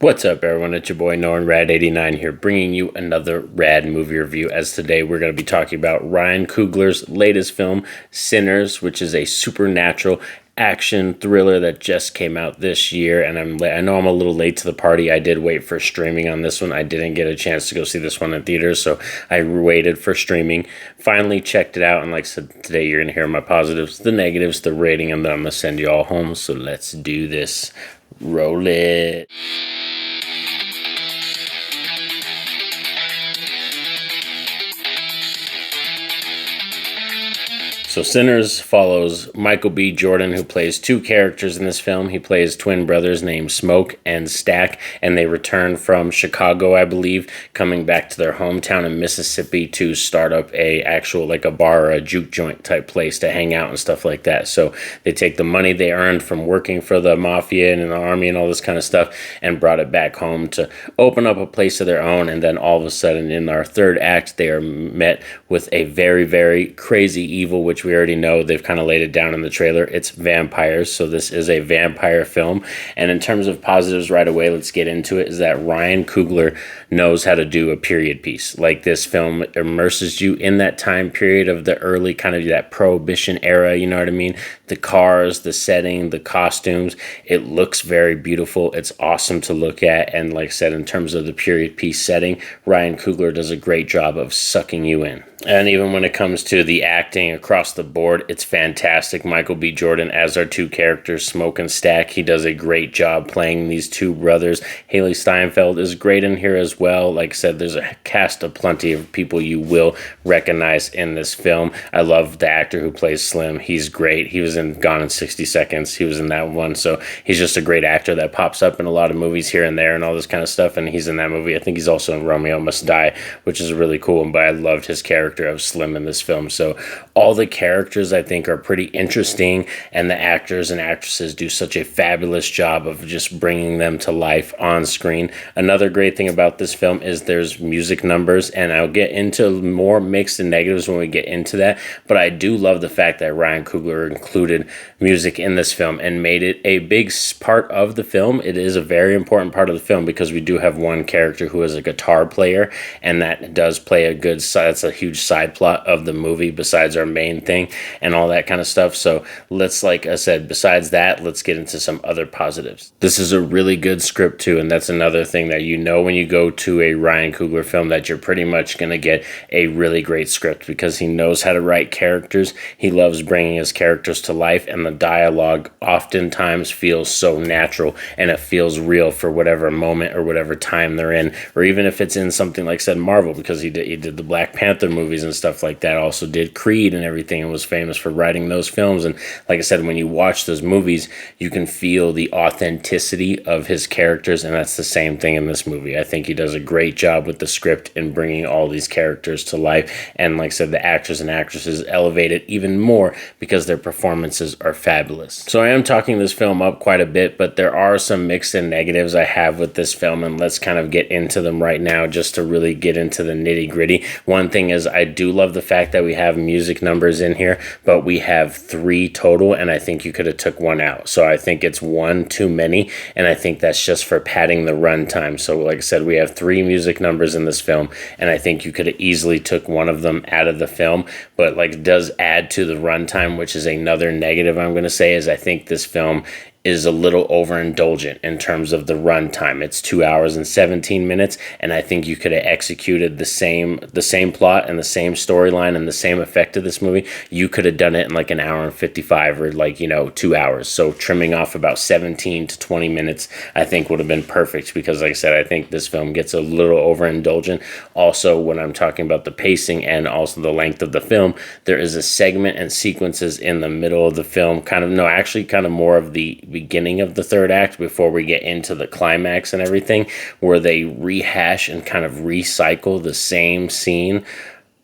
What's up, everyone? It's your boy Norrin Radd89 here, bringing you another Radd movie review. As today we're going to be talking about Ryan Coogler's latest film, Sinners, which is a supernatural action thriller that just came out this year. And I know I'm a little late to the party. I did wait for streaming on this one. I didn't get a chance to go see this one in theaters, so I waited for streaming. Finally checked it out, and like I said, today you're going to hear my positives, the negatives, the rating, and then I'm going to send you all home. So let's do this. Roll it. So Sinners follows Michael B. Jordan, who plays two characters in this film. He plays twin brothers named Smoke and Stack, and they return from Chicago, I believe, coming back to their hometown in Mississippi to start up a bar or a juke joint type place to hang out and stuff like that. So they take the money they earned from working for the mafia and the army and all this kind of stuff and brought it back home to open up a place of their own. And then all of a sudden, in our third act, they are met with a very, very crazy evil, which we already know. They've kind of laid it down in the trailer. It's vampires, so this is a vampire film. And in terms of positives right away, let's get into it, is that Ryan Coogler knows how to do a period piece. Like, this film immerses you in that time period of the early kind of that Prohibition era, you know what I mean? The cars, the setting, the costumes. It looks very beautiful. It's awesome to look at. And like I said, in terms of the period piece setting, Ryan Coogler does a great job of sucking you in. And even when it comes to the acting across the board, it's fantastic. Michael B. Jordan as our two characters, Smoke and Stack. He does a great job playing these two brothers. Hailee Steinfeld is great in here as well. Like I said, there's a cast of plenty of people you will recognize in this film. I love the actor who plays Slim. He's great. He was in Gone in 60 Seconds. He was in that one. So he's just a great actor that pops up in a lot of movies here and there and all this kind of stuff. And he's in that movie. I think he's also in Romeo Must Die, which is really cool. But I loved his character of Slim in this film. So all the characters, I think, are pretty interesting, and the actors and actresses do such a fabulous job of just bringing them to life on screen. Another great thing about this film is there's music numbers, and I'll get into more mixed and negatives when we get into that, but I do love the fact that Ryan Coogler included music in this film and made it a big part of the film. It is a very important part of the film because we do have one character who is a guitar player, and that does play a good side. That's a huge side plot of the movie besides our main thing and all that kind of stuff. So let's, like I said, besides that, let's get into some other positives. This is a really good script too, and that's another thing that you know when you go to a Ryan Coogler film, that you're pretty much going to get a really great script because he knows how to write characters. He loves bringing his characters to life, and the dialogue oftentimes feels so natural and it feels real for whatever moment or whatever time they're in, or even if it's in something like said Marvel, because he did the Black Panther movies and stuff like that, also did Creed and everything, and was famous for writing those films. And like I said, when you watch those movies, you can feel the authenticity of his characters, and that's the same thing in this movie. I think he does a great job with the script in bringing all these characters to life, and like I said, the actors and actresses elevate it even more because their performances are fabulous. So I am talking this film up quite a bit, but there are some mixed and negatives I have with this film, and let's kind of get into them right now just to really get into the nitty-gritty. One thing is, I do love the fact that we have music numbers in here, but we have 3 total, and I think you could have took one out. So I think it's one too many, and I think that's just for padding the runtime. So like I said, we have 3 music numbers in this film, and I think you could have easily took one of them out of the film, but like it does add to the runtime, which is another negative I'm going to say, is I think this film is a little overindulgent in terms of the runtime. It's 2 hours and 17 minutes, and I think you could have executed the same plot and the same storyline and the same effect of this movie. You could have done it in like an hour and 55 or 2 hours. So trimming off about 17 to 20 minutes, I think would have been perfect, because like I said, I think this film gets a little overindulgent. Also, when I'm talking about the pacing and also the length of the film, there is a segment and sequences in the middle of the film, kind of more of the beginning of the third act before we get into the climax and everything, where they rehash and kind of recycle the same scene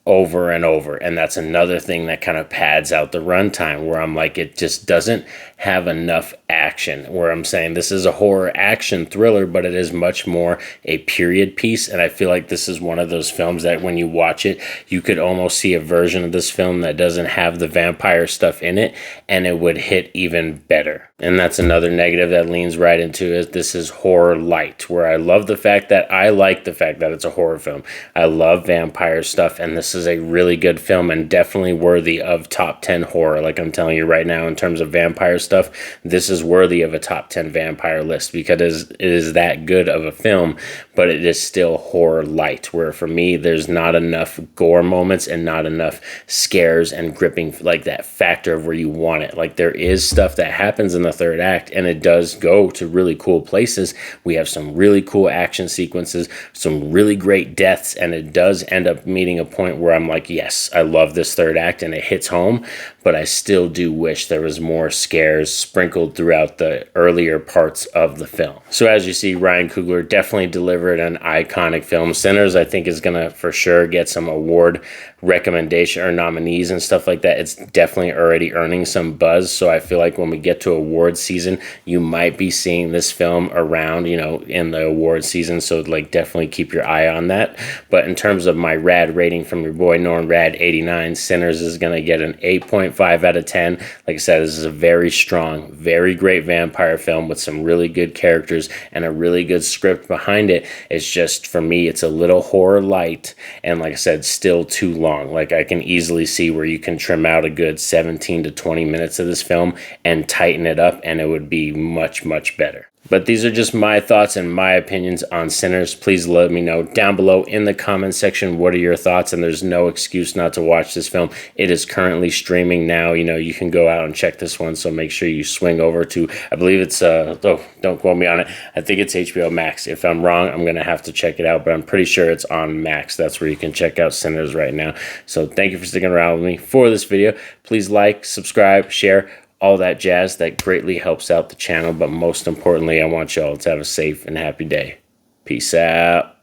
over and over. And that's another thing that kind of pads out the runtime, where I'm like, it just doesn't have enough action, where I'm saying this is a horror action thriller, but it is much more a period piece. And I feel like this is one of those films that when you watch it, you could almost see a version of this film that doesn't have the vampire stuff in it, and it would hit even better. And that's another negative that leans right into it. This is horror light, where I love the fact that it's a horror film. I love vampire stuff, and this is a really good film and definitely worthy of top 10 horror. Like I'm telling you right now, in terms of vampire stuff, this is worthy of a top 10 vampire list, because it is that good of a film, but it is still horror light, where for me, there's not enough gore moments and not enough scares and gripping, like that factor of where you want it. Like there is stuff that happens in the third act, and it does go to really cool places. We have some really cool action sequences, some really great deaths, and it does end up meeting a point where I'm like, yes, I love this third act and it hits home, but I still do wish there was more scares sprinkled throughout the earlier parts of the film. So as you see, Ryan Coogler definitely delivered an iconic film. Sinners, I think, is gonna for sure get some award recommendation or nominees and stuff like that. It's definitely already earning some buzz, so I feel like when we get to award season, you might be seeing this film around, in the award season, so like definitely keep your eye on that. But in terms of my Radd rating from your boy Norrin Radd 89, Sinners is gonna get an 8.5 out of 10. Like I said, this is a very strong, very great vampire film with some really good characters and a really good script behind it. It's just, for me, it's a little horror light, and like I said, still too long. Like I can easily see where you can trim out a good 17 to 20 minutes of this film and tighten it up, and it would be much, much better. But these are just my thoughts and my opinions on Sinners. Please let me know down below in the comment section, what are your thoughts? And there's no excuse not to watch this film. It is currently streaming now. You can go out and check this one, so make sure you swing over to, I believe it's, don't quote me on it, I think it's HBO Max. If I'm wrong, I'm going to have to check it out, but I'm pretty sure it's on Max. That's where you can check out Sinners right now. So thank you for sticking around with me for this video. Please like, subscribe, share, all that jazz. That greatly helps out the channel, but most importantly, I want y'all to have a safe and happy day. Peace out.